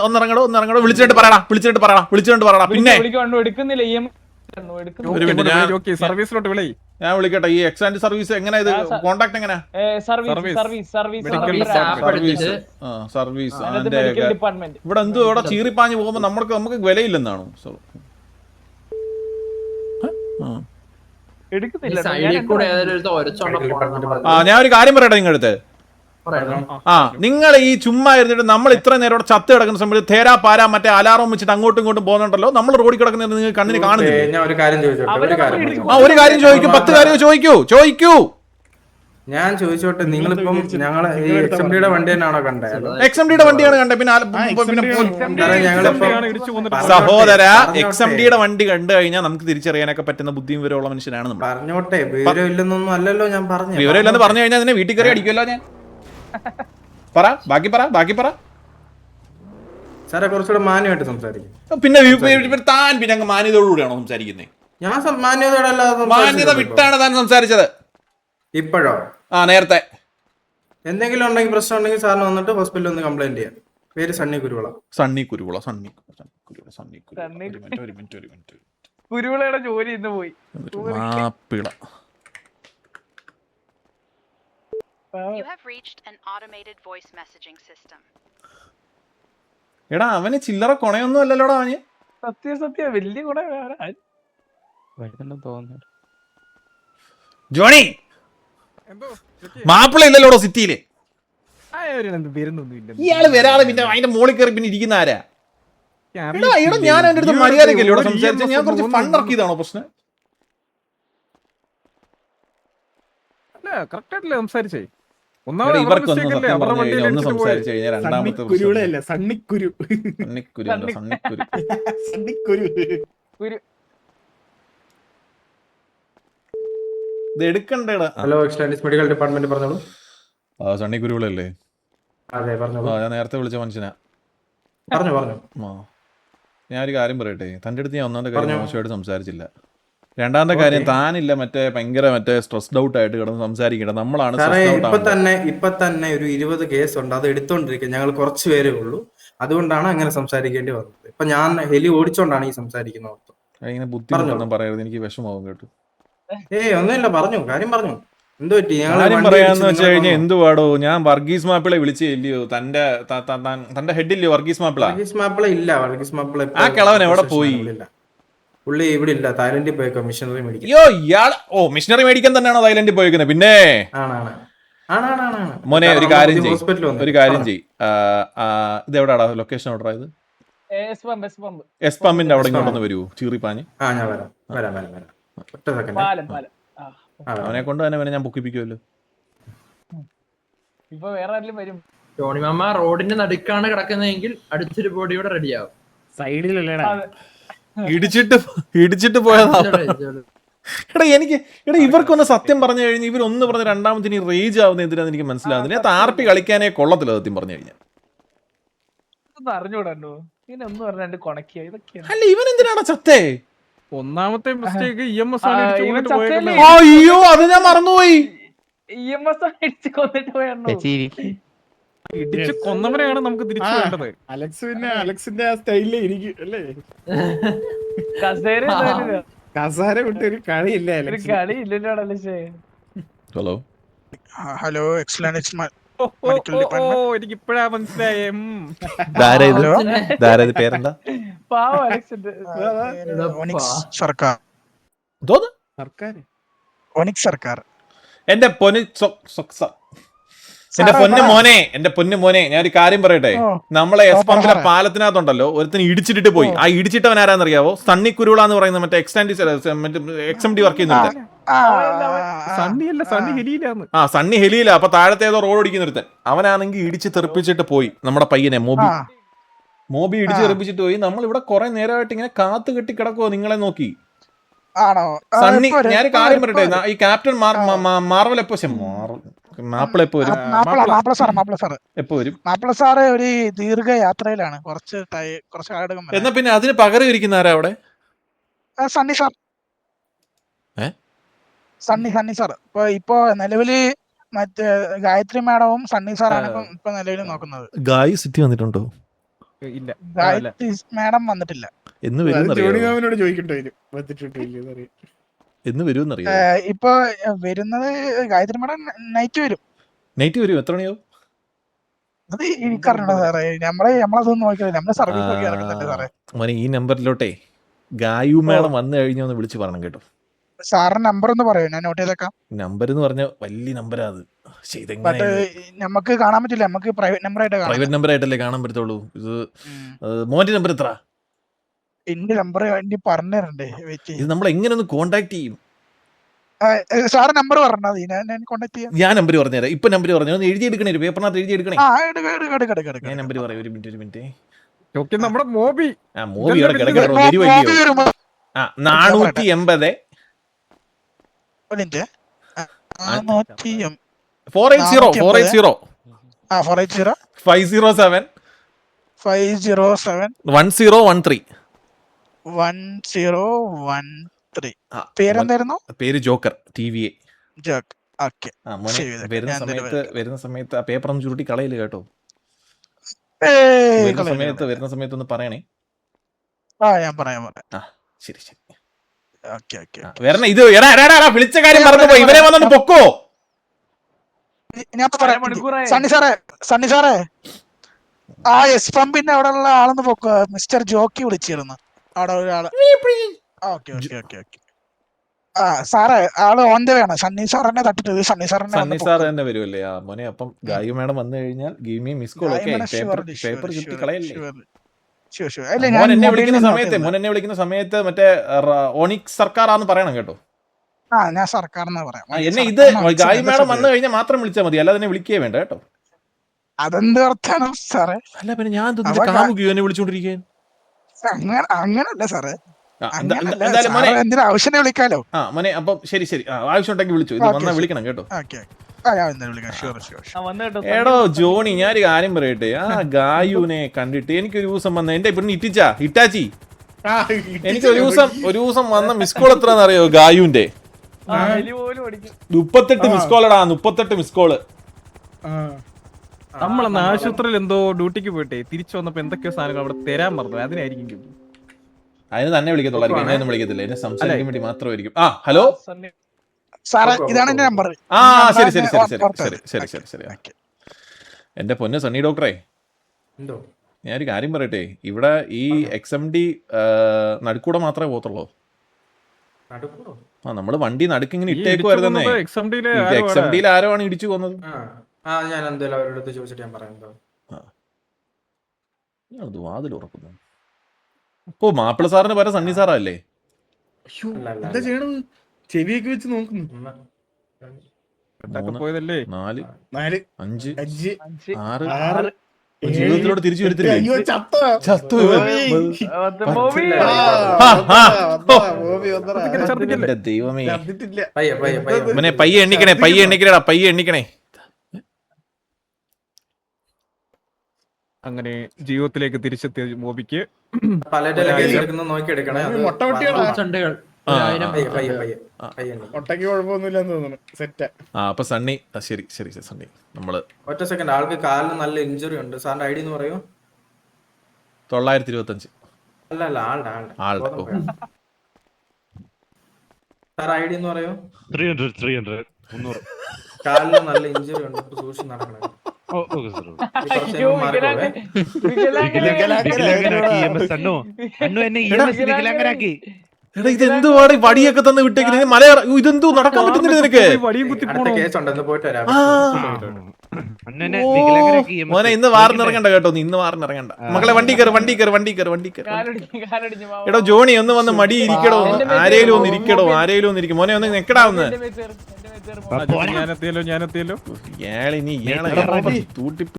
ഒന്നിറങ്ങടോ വിളിച്ചിട്ട് പറയടാ പിന്നെ സർവീസിലോട്ട് വിളി. ഞാൻ വിളിക്കട്ടെ. ഈ എക്സാൻഡ് സർവീസ് എങ്ങനെ ഇത് കോണ്ടാക്ട് എങ്ങനെ? സർവീസ് ഇവിടെ എന്തോ ഇവിടെ ചീറിപ്പാഞ്ഞ് പോകുമ്പോ നമുക്ക് വിലയില്ലെന്നാണോ? ഞാൻ ഒരു കാര്യം പറയട്ടെ നിങ്ങളടുത്ത്. നിങ്ങൾ ഈ ചുമ്മാ ഇരുന്നിട്ട് നമ്മൾ ഇത്ര നേരം ഇവിടെ ചത്ത് കിടക്കുന്ന സമയത്ത് തേരാ പാരാ മറ്റേ അലാറം വെച്ചിട്ട് അങ്ങോട്ടും ഇങ്ങോട്ടും പോകുന്നുണ്ടല്ലോ. നമ്മൾ റോഡിൽ കിടക്കുന്നത് നിങ്ങൾ കണ്ണിന് കാണുന്നില്ല. ഒരു കാര്യം ചോദിക്കൂ, 10 കാര്യം ചോദിക്കൂ. ഞാൻ ചോദിച്ചോട്ടെ, നിങ്ങളിപ്പം ഞങ്ങളെ ഈ XMD-യുടെ വണ്ടി തന്നെയാണോ കണ്ടത്? XMD-യുടെ വണ്ടിയാണ് കണ്ടത്. പിന്നെ സഹോദര, XMD-യുടെ വണ്ടി കണ്ടു കഴിഞ്ഞാൽ നമുക്ക് തിരിച്ചറിയാനൊക്കെ പറ്റുന്ന ബുദ്ധിയും വിവരമുള്ള മനുഷ്യനാണ് നമ്മൾ. പറഞ്ഞോട്ടെ, വിവരം ഇല്ലെന്നൊന്നും അല്ലല്ലോ ഞാൻ പറഞ്ഞു. വിവരം ഇല്ലെന്ന് പറഞ്ഞു കഴിഞ്ഞാൽ അതിനെ വീട്ടിൽ കയറി അടിക്കുമല്ലോ ഞാൻ. ബാക്കി പറ സാറേ, കുറച്ചുകൂടെ മാന്യമായിട്ട് സംസാരിക്കും. പിന്നെ താൻ പിന്നെ അങ്ങ് മാന്യതയോടുകൂടിയാണോ സംസാരിക്കുന്നത്? ഞാൻ മാന്യതയോടല്ല, മാന്യത വിട്ടാണ് താൻ സംസാരിച്ചത്. ഇപ്പോഴോ? നേരത്തെ എന്തെങ്കിലും ഉണ്ടെങ്കിൽ പ്രശ്നം ഉണ്ടെങ്കിൽ സാറിന് വന്നിട്ട് ഹോസ്പിറ്റലിൽ ഒന്ന് കംപ്ലൈന്റ് ചെയ്യാം. പേര് സണ്ണി കുരുവിള. കുരുവിളയുടെ ജോലി ഇന്ന് പോയി. എടാ, അവന് ചില്ലറ കൊണയൊന്നും അല്ലല്ലോടാ. അവന് സത്യം വലിയ ഗുണ തോന്നുന്നു. ജോണി മാപ്പിള ഇല്ലല്ലോടോ സിറ്റിയില്. ഇയാള് വരാതെ പിന്നെ അതിന്റെ മോളിൽ കയറി പിന്നെ ഇരിക്കുന്ന ആരാ? ഞാൻ എന്റെ അടുത്ത് മര്യാദക്കല്ലോ സംസാരിച്ച. ഞാൻ കുറച്ച് ഫണ്ട് ഇറക്കിയതാണോ പ്രശ്നം? ഒന്ന് സംസാരിച്ചു കഴിഞ്ഞാൽ രണ്ടാമത്തെ ഇത് എടുക്കണ്ടേടാ. ഹലോ, എക്സ്റ്റൻഡ് മെഡിക്കൽ ഡിപ്പാർട്ട്മെന്റ് പറഞ്ഞോളൂ. സണ്ണി കുരുവിളല്ലേ? അതെ, പറഞ്ഞോളൂ. ഞാൻ നേരത്തെ വിളിച്ച മനുഷ്യനാ. പറഞ്ഞു. ഞാനൊരു കാര്യം പറയട്ടെ. തന്റെ അടുത്ത് ഞാൻ ഒന്നാമത്തെ കാര്യം മോശമായിട്ട് സംസാരിച്ചില്ല. രണ്ടാമത്തെ കാര്യം, താനില്ല ഭയങ്കര സ്ട്രെസ്ഡ് ഔട്ട് ആയിട്ട് കിടന്ന് സംസാരിക്കട്ടെ. നമ്മളാണ് ഇപ്പൊ തന്നെ ഒരു 20 കേസ് ഉണ്ട്. അത് എടുത്തോണ്ടിരിക്കുക. ഞങ്ങൾ കുറച്ച് പേരേ ഉള്ളൂ. അതുകൊണ്ടാണ് അങ്ങനെ സംസാരിക്കേണ്ടി വന്നത്. ഇപ്പൊ ഞാൻ ഹെലി ഓടിച്ചോണ്ടാണ് ഈ സംസാരിക്കുന്നത്. ഇങ്ങനെ ബുദ്ധിമുട്ടൊന്നും പറയരുത്, എനിക്ക് വിഷമാവും കേട്ടു. ഒന്നുമില്ല, കാര്യം പറഞ്ഞു. എന്ത് പറ്റി? കാര്യം പറയാന്ന് വെച്ച് കഴിഞ്ഞാൽ എന്തുവാടോ, ഞാൻ വർഗീസ് മാപ്പിളെ വിളിച്ചില്ലയോ? തന്റെ ഹെഡില്ലയോ വർഗീസ് മാപ്പിള? ഇല്ല. വർഗീസ് മാപ്പിള ആ കിളവൻ എവിടെ പോയി? പുള്ളി ഇവിടെ ഇല്ല, തായ്ലൻഡിൽ പോയേക്കോ മിഷനറി മേടിക്കാൻ. മിഷനറി മേടിക്കാൻ തന്നെയാണോ തായ്ലൻഡിൽ പോയേക്കുന്നത്? പിന്നെ മോനെ ഒരു കാര്യം ചെയ്യ്. ഇത് എവിടെയാടാ ലൊക്കേഷൻ? എവിടെയാ ഇത്? എസ് പമ്പിന്റെ അവിടെ ഇങ്ങോട്ടൊന്ന് വരൂ, ചീറിപ്പാഞ്ഞ്. ഞാൻ വരാം. അവനെ കൊണ്ട് തന്നെ ഞാൻ പൊക്കിപ്പിക്കുമല്ലോ. ഇപ്പൊ വേറെ ആരെങ്കിലും വരും. ടോണി മാമ റോഡിന്റെ നടുക്കാണ് കിടക്കുന്നതെങ്കിൽ അടുത്തൊരു ബോഡിയോടെ റെഡിയാവും. സൈഡിലല്ലേടാ ഇടിച്ചിട്ട് പോയതാ. ഇവർക്കൊന്ന് സത്യം പറഞ്ഞു കഴിഞ്ഞാൽ ഇവരൊന്ന് പറഞ്ഞ് രണ്ടാമത്തിന് റേജ് ആവുന്ന എന്തിനാന്ന് എനിക്ക് മനസ്സിലാവുന്നില്ല. താർപ്പി കളിക്കാനേ കൊള്ളത്തില്ല സത്യം പറഞ്ഞു കഴിഞ്ഞാൽ. അറിഞ്ഞൂടാണ്ടോ അല്ല, ഇവൻ എന്തിനാണ് ചത്തേ? ഒന്നാമത്തെ മിസ്റ്റേക്ക് EMS അയ്യോ, അത് ഞാൻ മറന്നുപോയി. ഇടിച്ച് കൊന്നവരെയാണ് നമുക്ക് തിരിച്ചു വേണ്ടത്. അലക്സിന്റെ ആ സ്റ്റൈലിൽ ഇരിക്കും അല്ലേ? കസാര വിട്ടൊരു കളിയില്ലല്ലോ. ഹലോ, എക്സലൻസ് എനിക്ക് ഇപ്പഴാ മനസ്സിലായേ. പേരെന്താ? സർക്കാർ. എന്റെ പൊന്നു മോനെ ഞാൻ ഒരു കാര്യം പറയട്ടെ. നമ്മളെ എസ് പമ്പിലെ പാലത്തിനകത്തുണ്ടല്ലോ ഒരുത്തിന് ഇടിച്ചിട്ട് പോയി. ആ ഇടിച്ചിട്ടവൻ ആരാന്നറിയാവോ? സണ്ണി കുരുള എന്ന് പറയുന്ന മറ്റേ XMD വർക്ക് ചെയ്യുന്നുണ്ട്. സണ്ണി ഹെലിയില. അപ്പൊ താഴത്തെ ഏതോ റോഡ് ഓടിക്കുന്ന ഒരുത്തൻ. അവനാണെങ്കിൽ ഇടിച്ച് തെറിപ്പിച്ചിട്ട് പോയി നമ്മുടെ പയ്യനെ. മോബി ഇടിച്ച് തെറിപ്പിച്ചിട്ട് പോയി. നമ്മൾ ഇവിടെ കുറെ നേരമായിട്ട് ഇങ്ങനെ കാത്തു കെട്ടി കിടക്കുവോ നിങ്ങളെ നോക്കി. സണ്ണി, ഞാൻ കാര്യം പറയട്ടെ. ഈ ക്യാപ്റ്റൻ മാർവൽ എപ്പോ മാപ്പിള എപ്പോ വരും? മാപ്പിള സാറ് ഒരു ദീർഘയാത്രയിലാണ്. കുറച്ച് എന്നാ പിന്നെ അതിന് പകരം ഇരിക്കുന്ന ആരാ അവിടെ? സണ്ണി സാർ. ഇപ്പൊ നിലവില് മറ്റേ ഗായത്രി മാഡവും സണ്ണി സാറാണ് ഇപ്പൊ നിലവിൽ നോക്കുന്നത്. ഗായി സിറ്റി വന്നിട്ടുണ്ടോ? ഇല്ല ഗായത്രി മാഡം വന്നിട്ടില്ല. എന്ന് ജോണി വരുമെന്നറിയാം. മാമിനോട് ചോദിക്കട്ടെ വരും വന്നിട്ടിട്ടില്ലേ അറിയാം. എന്ന് വരുമെന്നറിയാം. ഇപ്പൊ വരുന്നത് ഗായത്രി മാഡം നൈറ്റ് വരും. നൈറ്റ് വരും. എത്ര മണിയാവും? അത് എനിക്കറിയണോ സാറേ, നമ്മളതൊന്നും നോക്കില്ല, നമ്മള് സർവീസ് ഒക്കെ ഇറക്കുന്നുണ്ട് സാറേ. മോനെ ഈ നമ്പറിലോട്ടെ ഗായു മേളം വന്നു കഴിഞ്ഞാൽ ഒന്ന് വിളിച്ച് പറയണം കേട്ടോ. സാറിന്റെ നമ്പർ ഒന്ന് പറയൂ, ഞാൻ നോട്ട് ചെയ്തേക്കാം. നമ്പർ എന്ന് പറഞ്ഞ വലിയ നമ്പറാ അത്. പക്ഷെ ബട്ട് ഇതെങ്ങനെ നമുക്ക് കാണാൻ പറ്റില്ല, നമുക്ക് പ്രൈവറ്റ് നമ്പർ ആയിട്ട് കാണാം. പ്രൈവറ്റ് നമ്പർ ആയിട്ടല്ലേ കാണാൻ പറ്റത്തുള്ളൂ. ഇത് മോന്റെ നമ്പർ എത്ര? എന്റെ നമ്പർ വേണ്ടി പറഞ്ഞു തരണ്ടേ, വെയിറ്റ് ഇത് നമ്മൾ എങ്ങനെ ഒന്ന് കോണ്ടാക്ട് ചെയ്യും? സാറ് നമ്പർ പറഞ്ഞാൽ മതി, ഞാൻ കോണ്ടാക്ട് ചെയ്യാം. ഞാൻ നമ്പർ പറഞ്ഞുതരാം. ഇപ്പൊ നമ്പർ പറഞ്ഞു ഒന്ന് എഴുതിയെടുക്കണേ, ഒരു പേപ്പറിനകത്ത് എഴുതിയെടുക്കണേ. ഞാൻ നമ്പർ പറയാം. ഒരു മിനിറ്റ്. ഓക്കേ, നമ്മുടെ മോബി മൂവി അവിടെ കിടക്കണോ വരുമല്ലോ. 480 480 480 507 1013. പേരെന്തായിരുന്നു? പേര് ജോക്കർ TVA. ഓക്കെ, വരുന്ന സമയത്ത് ആ പേപ്പർ ഒന്ന് ചുരുട്ടി കളയില്ല കേട്ടോ. വരുന്ന സമയത്ത് ഒന്ന് പറയണേ. ഞാൻ പറയാം. ശരി. ഓക്കെ. വരണ ഇത് വിളിച്ച കാര്യം പറഞ്ഞു പോയി. ഇവരെ വന്നു പൊക്കോ. ഞാൻ പറയാം. സണ്ണി സാറേ, ആ എസ് പമ്പിന്റെ അവിടെ ഉള്ള ആളൊന്ന് പൊക്കോ. മിസ്റ്റർ ജോക്കി വിളിച്ചിരുന്നു അവിടെ ഒരാള്. ഓക്കെ. സാറേ, ആള് ഓൺ ദ വേ ആണ്. സണ്ണി സാറിനെ തട്ടിട്ട് സണ്ണി സാർ തന്നെ വരുമല്ലേ? ആ മോനെ, അപ്പം ഗായു മേഡം വന്നു കഴിഞ്ഞാൽ give me miss call. Okay, paper ചുറ്റി കളയല്ലേ. മോൻ എന്നെ വിളിക്കുന്ന സമയത്ത് മറ്റേ ഓണിക്സ് സർക്കാരാന്ന് പറയണം കേട്ടോ. ഞാൻ സർക്കാരെന്നാ പറയാം. എന്നെ ഇത് ഗായു മേഡം വന്നു കഴിഞ്ഞാൽ മാത്രം വിളിച്ചാൽ മതി, അല്ലാതെ എന്നെ വിളിക്കേ വേണ്ട കേട്ടോ. അതെന്ത് വർത്താനം സാറേ? അല്ല പിന്നെ ഞാൻ കാമുകയോ എന്നെ വിളിച്ചോണ്ടിരിക്കാൻ? അങ്ങനല്ല സാറേ, എന്തായാലും മോനെ എന്തിനാ ആവശ്യം വിളിക്കാലോ. മോനെ അപ്പം ശരി ആവശ്യം ഉണ്ടെങ്കിൽ വിളിച്ചു. ഇത് വന്നാൽ വിളിക്കണം കേട്ടോ. എടോ ജോണി, ഞാനൊരു കാര്യം പറയട്ടെ. ആ ഗായുവിനെ കണ്ടിട്ട് എനിക്കൊരു ദിവസം വന്ന എന്റെ ഇപ്പൊ ഹിറ്റാച്ചി എനിക്ക് ഒരു ദിവസം വന്ന മിസ് കോൾ എത്രയാണെന്ന് അറിയോ? ഗായുവിന്റെ 38 മിസ് കോളടാ. 38 miss call. നമ്മളന്ന് ആശുപത്രിയിൽ എന്തോ ഡ്യൂട്ടിക്ക് പോയിട്ടേ തിരിച്ചു വന്നപ്പോ എന്തൊക്കെയോ സാധനങ്ങൾ അവിടെ തരാൻ പറഞ്ഞു. അതിനായിരിക്കും. അതിന് തന്നെ വിളിക്കത്തുള്ളായിരിക്കും, എന്നെ ഒന്നും വിളിക്കത്തില്ല. എന്നെ സംസാരിക്കാൻ വേണ്ടി മാത്രമായിരിക്കും. ഹലോ സാറേ, ഇതാണ് എന്റെ നമ്പർ. ശരി. എന്റെ പൊന്ന് സണ്ണി ഡോക്ടറെ, ഞാനൊരു കാര്യം പറയട്ടെ. ഇവിടെ ഈ XMD നടുക്കൂടെ മാത്രമേ പോകത്തുള്ളൂ. നമ്മള് വണ്ടി നടുക്കിങ്ങനെ ഇട്ടേക്കുവായിരുന്നേ. XMD ആരോ ആണ് ഇടിച്ചു കൊന്നത്. ഞാൻ എന്തായാലും അവരുടെ അടുത്ത് ചോദിച്ചിട്ട് ഞാൻ പറയാം. വാതിൽ ഉറക്കുന്നു. ഓ, മാപ്പിള സാറിന് പകരം സണ്ണി സാറല്ലേ? എന്താ ചെയ്യണത്? ചെവിയൊക്കെ വെച്ച് നോക്കുന്നു. 4 5 6 ജീവിതത്തിലോട്ട് തിരിച്ചു വരത്തില്ലേ? ചത്തു. ദൈവമേ, പയ്യെ എണ്ണിക്കണേ. അങ്ങനെ ജീവിതത്തിലേക്ക് തിരിച്ചെത്തിയ മോബിക്ക് ഒട്ടയ്ക്ക് കുഴപ്പമൊന്നുമില്ലെന്ന് തോന്നുന്നു. സെറ്റ്. അപ്പൊ സണ്ണി ശരി സണ്ണി, നമ്മള് ഒറ്റ സെക്കൻഡ്. ആൾക്ക് കാലിന് നല്ല ഇഞ്ചുറി ഉണ്ട്. സാറിന്റെ ഐഡി എന്ന് പറയൂ. 925. അല്ല ആളുടെ സാർ ഐഡി എന്ന് പറയൂ. 300 കാലിന് നല്ല ഇഞ്ചുറി ഉണ്ട്, സൂക്ഷിച്ച് നടക്കണം. എടാ, ഇതെന്തുവാണ് വടിയൊക്കെ തന്ന് വിട്ടേക്കുന്നത്? മലയാളം ഇതെന്തോ നടക്കാൻ പറ്റുന്നില്ല നിനക്ക്? മോനെ, ഇന്ന് വാറിനിറങ്ങണ്ട കേട്ടോ. ഇന്ന് വാറിനിറങ്ങണ്ട മക്കളെ. വണ്ടി കയറി. എടോ ജോണി, ഒന്ന് വന്ന് മടി ഇരിക്കടോ. ആരേലും ഒന്ന് ഇരിക്കും. മോനെ ഒന്ന് നിക്കടാ. ഒന്ന് ഞാനെത്തിയല്ലോ. ഇയാളെ തൂട്ടി